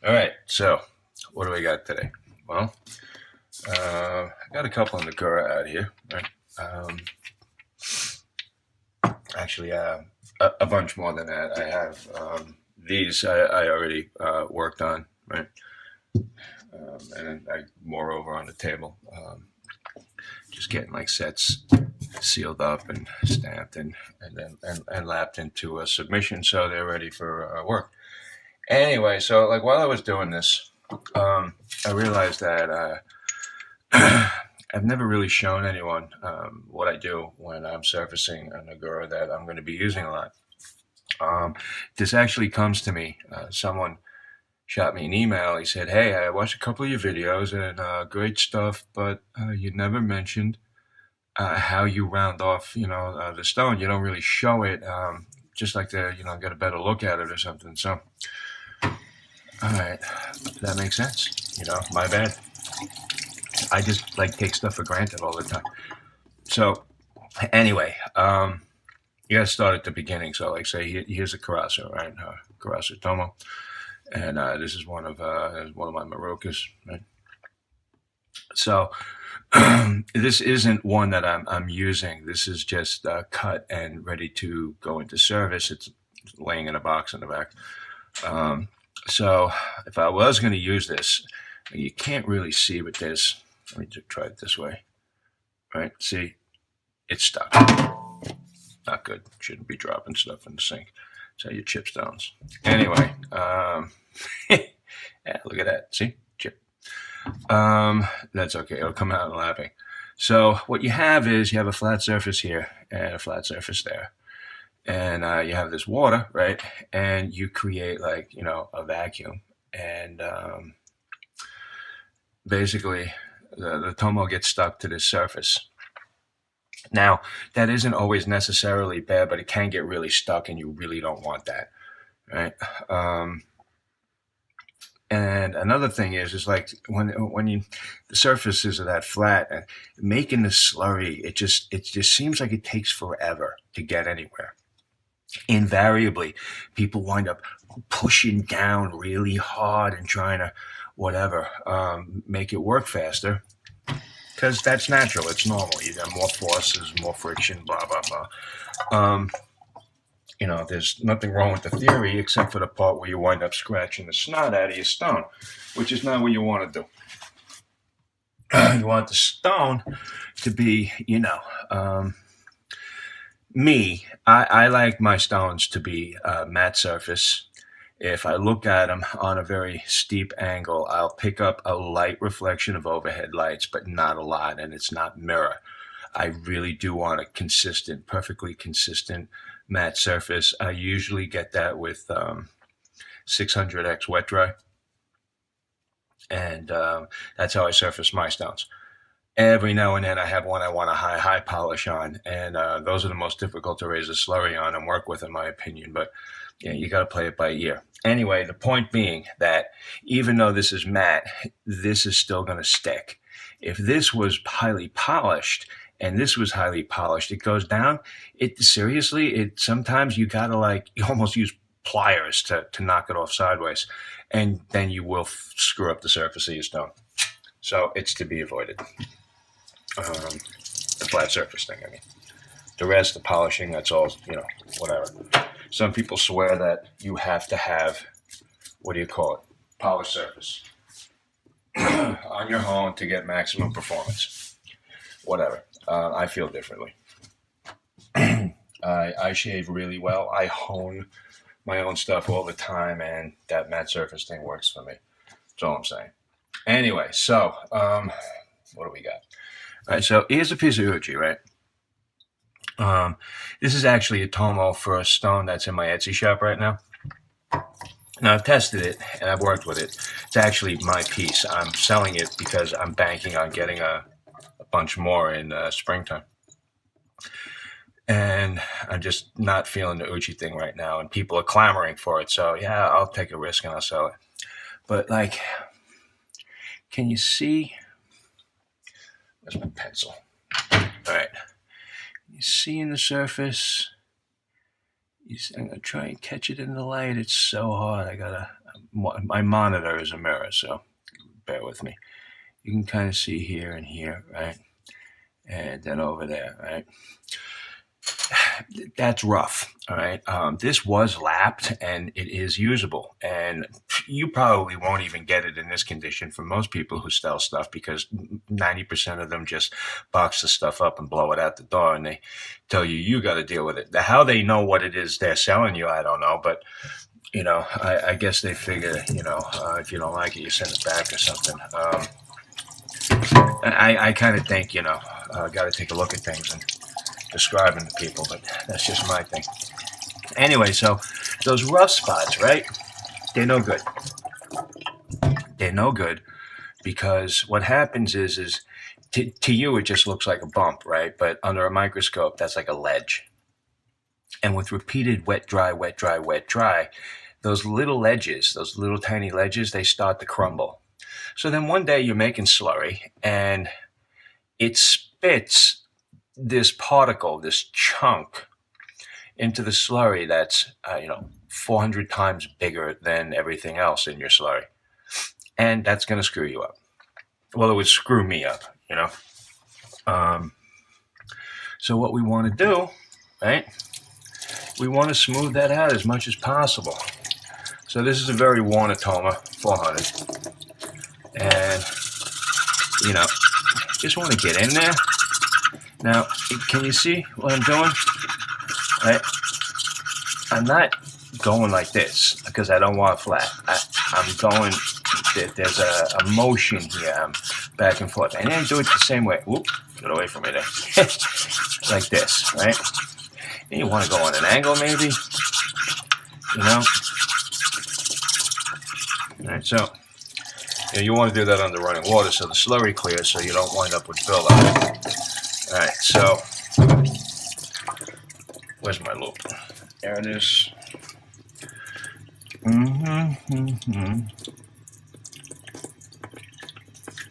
All right, so what do we got today? Well, I got a couple in the Nagura out here. Right? Um, actually, a bunch more than that. I have these I already worked on, right? And I moreover on the table, just getting like sets sealed up and stamped and then and lapped into a submission, so they're ready for work. Anyway, so like while I was doing this, I realized that I've never really shown anyone what I do when I'm surfacing a Nagura that I'm going to be using a lot. Um, this actually comes to me. Someone shot me an email. He said, "Hey, I watched a couple of your videos and great stuff, but you never mentioned how you round off, the stone. You don't really show it. Just like to, get a better look at it or something." So, all right, that makes sense. My bad. I just like take stuff for granted all the time. So anyway, you got to start at the beginning. So like, say here's a Karasa, right? Karasa Tomo, and this is one of my Marokas, right? So this isn't one that I'm using. This is just cut and ready to go into service. It's laying in a box in the back. Um, so if I was going to use this, you can't really see with this. Let me just try it this way. Right? See, it's stuck. Not good. Shouldn't be dropping stuff in the sink. So your chip stones. Anyway, yeah, look at that. See, chip. That's okay. It'll come out in lapping. So what you have is you have a flat surface here and a flat surface there, and you have this water, right? And you create like a vacuum, and basically the tomo gets stuck to this surface. Now, that isn't always necessarily bad, but it can get really stuck, and you really don't want that, right? And another thing is like when the surfaces are that flat, and making the slurry, it just seems like it takes forever to get anywhere. Invariably, people wind up pushing down really hard and trying to whatever make it work faster because that's natural. It's normal. You got more forces, more friction, blah blah blah. Um, there's nothing wrong with the theory except for the part where you wind up scratching the snot out of your stone, which is not what you want to do. You want the stone to be, me. I like my stones to be matte surface. If I look at them on a very steep angle, I'll pick up a light reflection of overhead lights, but not a lot, and it's not mirror. I really do want a consistent, perfectly consistent matte surface. I usually get that with 600x wet dry, and that's how I surface my stones. Every now and then I have one I want a high polish on, and those are the most difficult to raise a slurry on and work with, in my opinion. But you got to play it by ear. Anyway, the point being that even though this is matte, this is still going to stick. If this was highly polished and this was highly polished, it goes down. It seriously, it sometimes you got to like you almost use pliers to knock it off sideways, and then you will screw up the surface of your stone. So it's to be avoided. The flat surface thing, I mean. The rest, the polishing, that's all, whatever. Some people swear that you have to have, what do you call it? Polished surface on your home to get maximum performance. Whatever. I feel differently. I shave really well. I hone my own stuff all the time, and that matte surface thing works for me. That's all I'm saying. Anyway, so what do we got? All right, so here's a piece of uchi, right? This is actually a tomo for a stone that's in my Etsy shop right now. Now, I've tested it and I've worked with it. It's actually my piece. I'm selling it because I'm banking on getting a bunch more in springtime. And I'm just not feeling the uchi thing right now, and people are clamoring for it. So, yeah, I'll take a risk and I'll sell it. But, like, can you see? Where's my pencil? All right. You see in the surface, I'm gonna try and catch it in the light. It's so hard. My monitor is a mirror, so bear with me. You can kind of see here and here, right? And then over there, right? That's rough, all right? This was lapped, and it is usable. And you probably won't even get it in this condition for most people who sell stuff, because 90% of them just box the stuff up and blow it out the door, and they tell you got to deal with it. How they know what it is they're selling you, I don't know. But, I guess they figure, if you don't like it, you send it back or something. I kind of think, got to take a look at things and describing to people, but that's just my thing. Anyway, so those rough spots, right? They're no good. They're no good, because what happens is to you it just looks like a bump, right? But under a microscope, that's like a ledge. And with repeated wet, dry, wet, dry, wet, dry, those little ledges, those little tiny ledges, they start to crumble. So then one day you're making slurry, and it spits this particle, this chunk, into the slurry that's 400 times bigger than everything else in your slurry, and that's going to screw you up. Well, it would screw me up, So what we want to do, right? We want to smooth that out as much as possible. So this is a very worn Tomo 400, and just want to get in there. Now, can you see what I'm doing? Right? I'm not going like this because I don't want flat. I'm going, there's a motion here. I'm back and forth. And then do it the same way. Whoop, get away from me there. Like this, right? And you want to go on an angle maybe, All right, so you want to do that under running water so the slurry clears, so you don't wind up with buildup. All right, so where's my loop? There it is.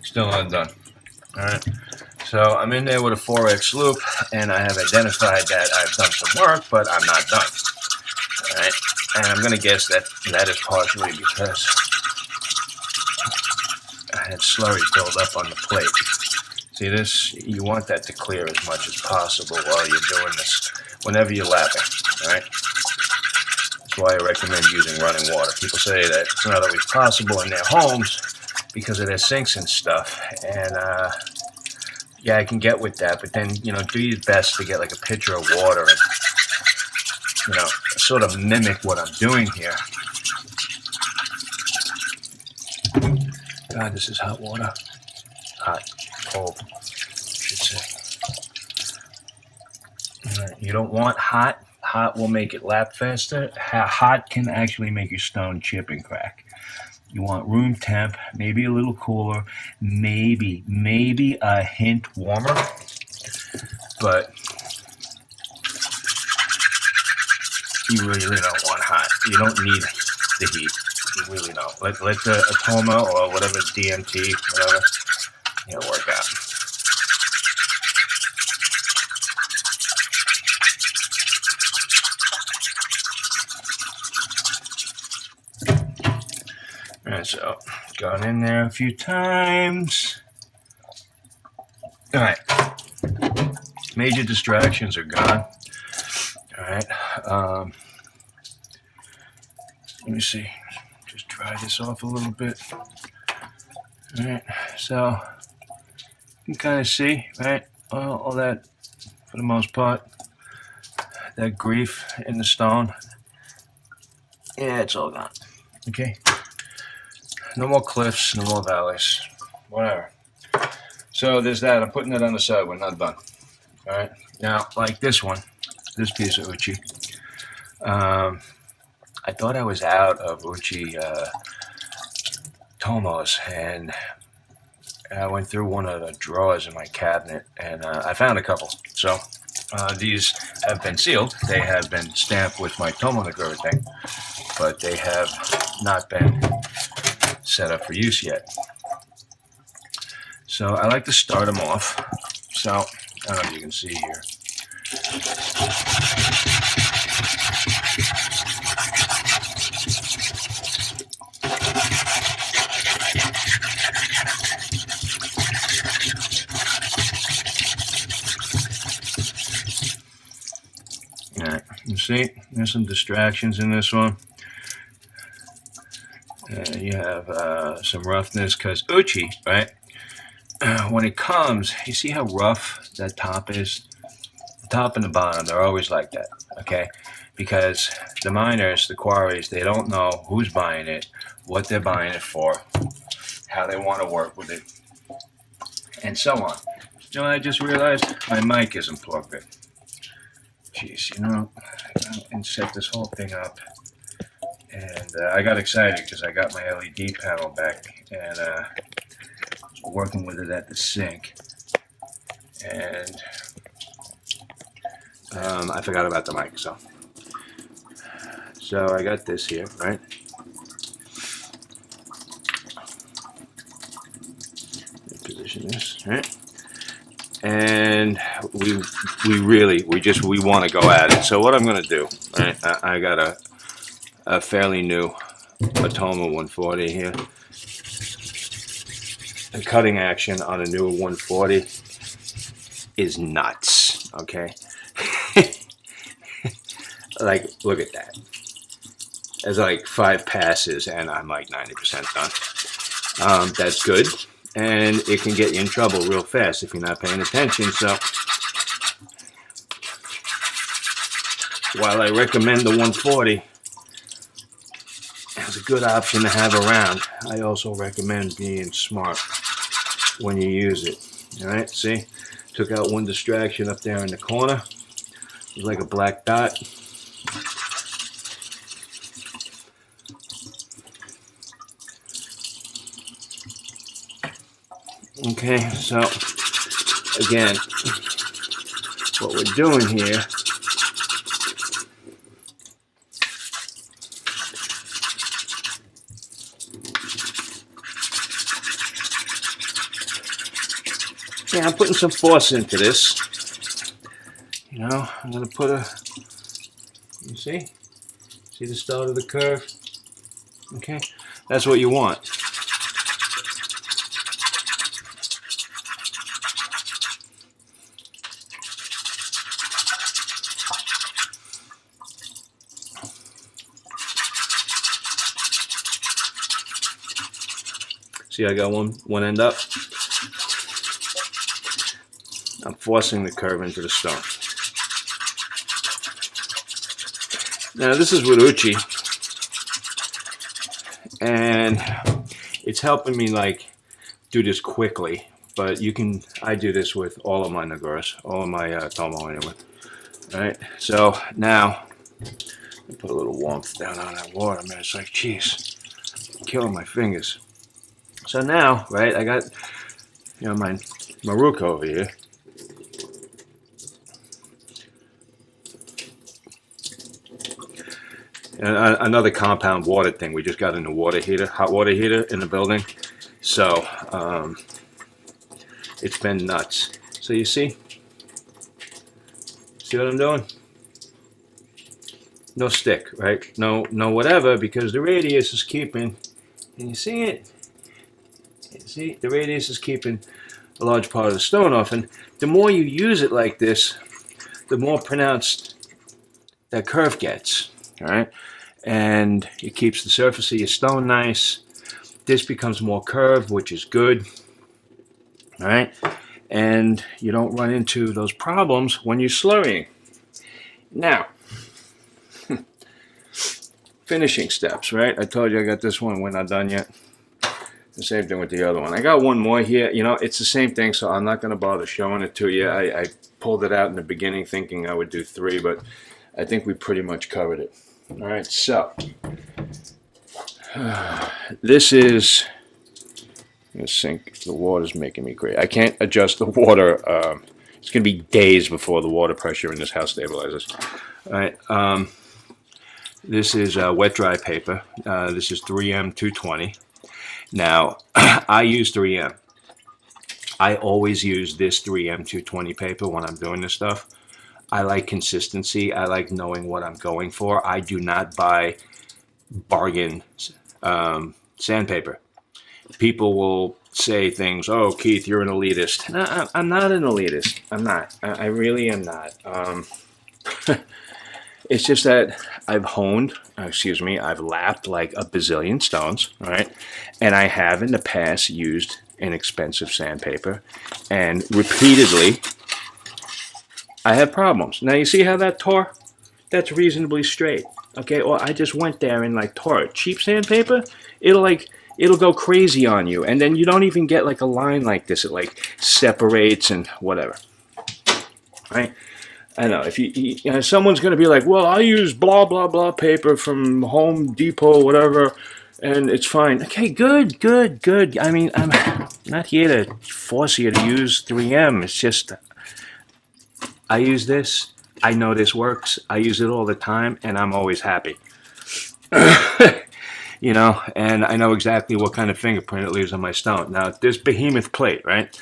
Still not done. All right, so I'm in there with a 4X loop, and I have identified that I've done some work, but I'm not done. All right, and I'm going to guess that is partially because I had slurry build up on the plate. See this? You want that to clear as much as possible while you're doing this, whenever you're lapping, all right? That's why I recommend using running water. People say that it's not always possible in their homes because of their sinks and stuff, and yeah, I can get with that, but then, do your best to get like a pitcher of water and, sort of mimic what I'm doing here. God, this is hot water. Hot. Cold, I should say. Right. You don't want hot. Hot will make it lap faster. Hot can actually make your stone chip and crack. You want room temp, maybe a little cooler, maybe a hint warmer, but you really don't want hot. You don't need the heat. You really don't. Let the Tomo or whatever, DMT, whatever, work out. All right, so gone in there a few times. All right, major distractions are gone. All right, let me see. Just dry this off a little bit. All right, so you can kind of see, right? All that, for the most part, that grief in the stone. Yeah, it's all gone. Okay. No more cliffs, no more valleys, whatever. So there's that. I'm putting it on the side. We're not done. All right. Now, like this one, this piece of uchi. I thought I was out of uchi Tomos, and I went through one of the drawers in my cabinet, and I found a couple. So these have been sealed. They have been stamped with my Tomo Nagura thing, but they have not been set up for use yet. So I like to start them off. So I don't know if you can see here. All right, you see, there's some distractions in this one. You have some roughness because uchi, right? When it comes, you see how rough that top is? The top and the bottom, they're always like that, okay? Because the miners, the quarries, they don't know who's buying it, what they're buying it for, how they want to work with it, and so on. You know what I just realized? My mic isn't plugged in. Jeez, you know, and set this whole thing up. And I got excited because I got my LED panel back and was working with it at the sink. And I forgot about the mic, so I got this here, right? Position this, right? And we want to go at it. So what I'm going to do, right? I got a fairly new Tomo 140 here. The cutting action on a new 140 is nuts. Okay. Like, look at that. There's like 5 passes and I'm like 90% done. That's good. And it can get you in trouble real fast if you're not paying attention. So while I recommend the 140 as a good option to have around, I also recommend being smart when you use it. All right, see? Took out one distraction up there in the corner. It was like a black dot. Okay, so again, what we're doing here I'm putting some force into this. You know, I'm going to put you see the start of the curve? Okay, that's what you want. See, I got one end up. I'm forcing the curve into the stone. Now this is with uchi, and it's helping me like do this quickly. But you can, I do this with all of my Naguras, all of my Tomo anyway. All right, so now I put a little warmth down on that water, man. It's like, geez, killing my fingers. So now, right, I got, you know, my Maruka over here. And another compound water thing. We just got a new water heater, hot water heater in the building. So it's been nuts. So you see what I'm doing? No stick, right? No whatever, because the radius is keeping, and you see it? You see, the radius is keeping a large part of the stone off. And the more you use it like this, the more pronounced that curve gets, all right? And it keeps the surface of your stone nice. This becomes more curved, which is good, all right? And you don't run into those problems when you're slurrying. Now, finishing steps, right? I told you I got this one. We're not done yet. The same thing with the other one. I got one more here. You know, it's the same thing, so I'm not going to bother showing it to you. I pulled it out in the beginning thinking I would do 3, but I think we pretty much covered it. All right, so this is the sink. The water's making me crazy. I can't adjust the water. It's going to be days before the water pressure in this house stabilizes. All right, this is wet dry paper. This is 3M 220. Now, I use 3M. I always use this 3M 220 paper when I'm doing this stuff. I like consistency. I like knowing what I'm going for. I do not buy bargain sandpaper. People will say things, oh, Keith, you're an elitist. No, I'm not an elitist. I'm not. I really am not. It's just that I've I've lapped like a bazillion stones, all right? And I have in the past used inexpensive sandpaper, and repeatedly I have problems. Now you see how that tore? That's reasonably straight, okay? Or I just went there and like tore it. Cheap sandpaper, it'll go crazy on you, and then you don't even get like a line like this. It like separates and whatever, right? I know if you know, someone's going to be like, well, I use blah blah blah paper from Home Depot, whatever, and it's fine. Okay, good, good, good. I mean, I'm not here to force you to use 3M. It's just I use this. I know this works. I use it all the time, and I'm always happy. You know, and I know exactly what kind of fingerprint it leaves on my stone. Now, this behemoth plate, right?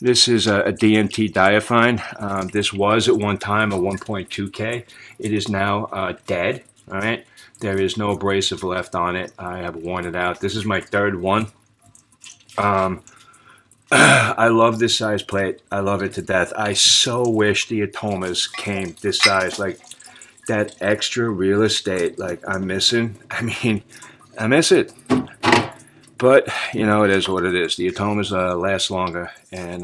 This is a DMT diafine. This was at one time a 1.2K. It is now dead, all right? There is no abrasive left on it. I have worn it out. This is my third one. I love this size plate. I love it to death. I so wish the Atomas came this size. Like, that extra real estate, like, I'm missing. I mean, I miss it. But, you know, it is what it is. The Atomas last longer, and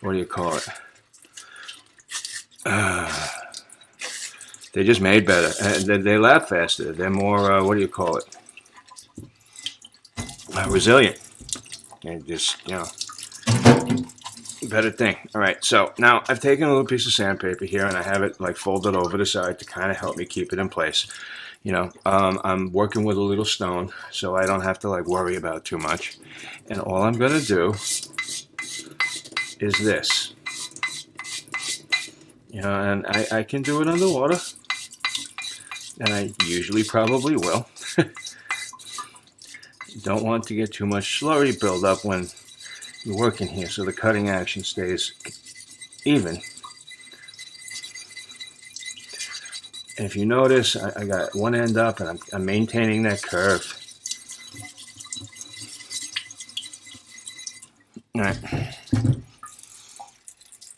what do you call it? They're just made better, and they last faster. They're more, what do you call it? Resilient. And just, you know, better thing. All right, so now I've taken a little piece of sandpaper here, and I have it like folded over the side to kind of help me keep it in place. You know, I'm working with a little stone, so I don't have to like worry about too much. And all I'm gonna do is this. You know, and I can do it underwater, and I usually probably will. Don't want to get too much slurry buildup when you're working here, so the cutting action stays even. And if you notice, I got one end up, and I'm maintaining that curve. All right.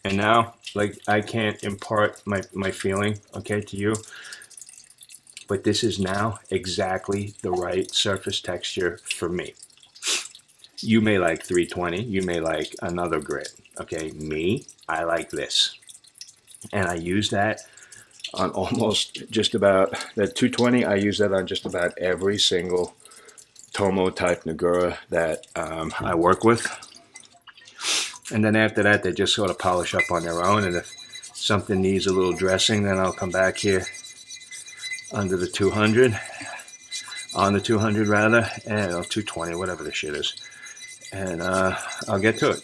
And now, like, I can't impart my feeling, okay, to you. But this is now exactly the right surface texture for me. You may like 320, you may like another grit, okay? Me, I like this. And I use that on almost just about, that 220, I use that on just about every single Tomo type Nagura that I work with. And then after that, they just sort of polish up on their own. And if something needs a little dressing, then I'll come back here under the 200, on the 200 rather, and 220, whatever the shit is. And I'll get to it.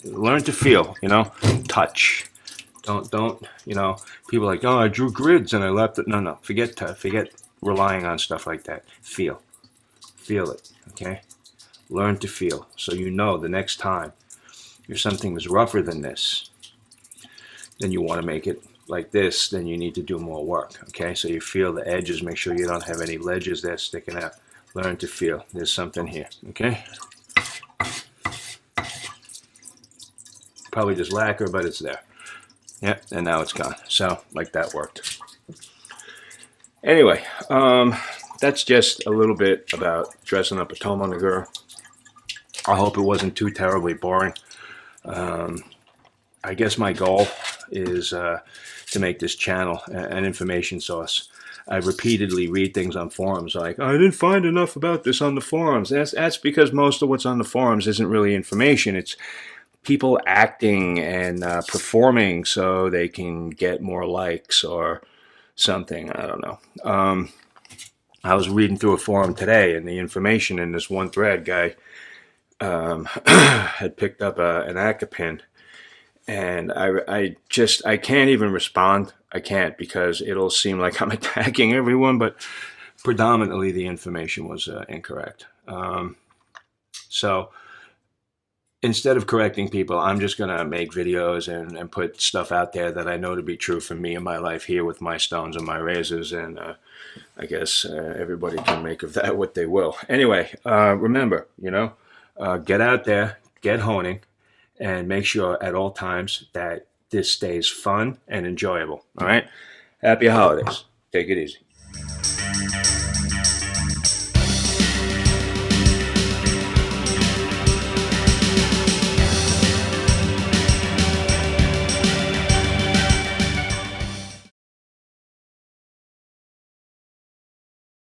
Learn to feel, you know, touch. Don't, you know, people are like, oh, I drew grids and I left it. No, forget relying on stuff like that. Feel it, okay? Learn to feel, so you know the next time if something was rougher than this, then you want to make it like this, then you need to do more work, okay? So you feel the edges, make sure you don't have any ledges there sticking out. Learn to feel. There's something here, okay? Probably just lacquer, but it's there. Yep, and now it's gone. So, like that worked. Anyway, that's just a little bit about dressing up a Tomo Nagura. I hope it wasn't too terribly boring. I guess my goal is to make this channel an information source. I repeatedly read things on forums like, I didn't find enough about this on the forums. That's because most of what's on the forums isn't really information. It's people acting and performing so they can get more likes or something. I don't know. I was reading through a forum today, and the information in this one thread guy had picked up an Akka pin. And I can't even respond. I can't, because it'll seem like I'm attacking everyone, but predominantly the information was incorrect. So instead of correcting people, I'm just going to make videos and put stuff out there that I know to be true for me in my life here with my stones and my razors. And I guess everybody can make of that what they will. Anyway, remember, you know, get out there, get honing, and make sure at all times that this stays fun and enjoyable. All right. Happy holidays. Take it easy.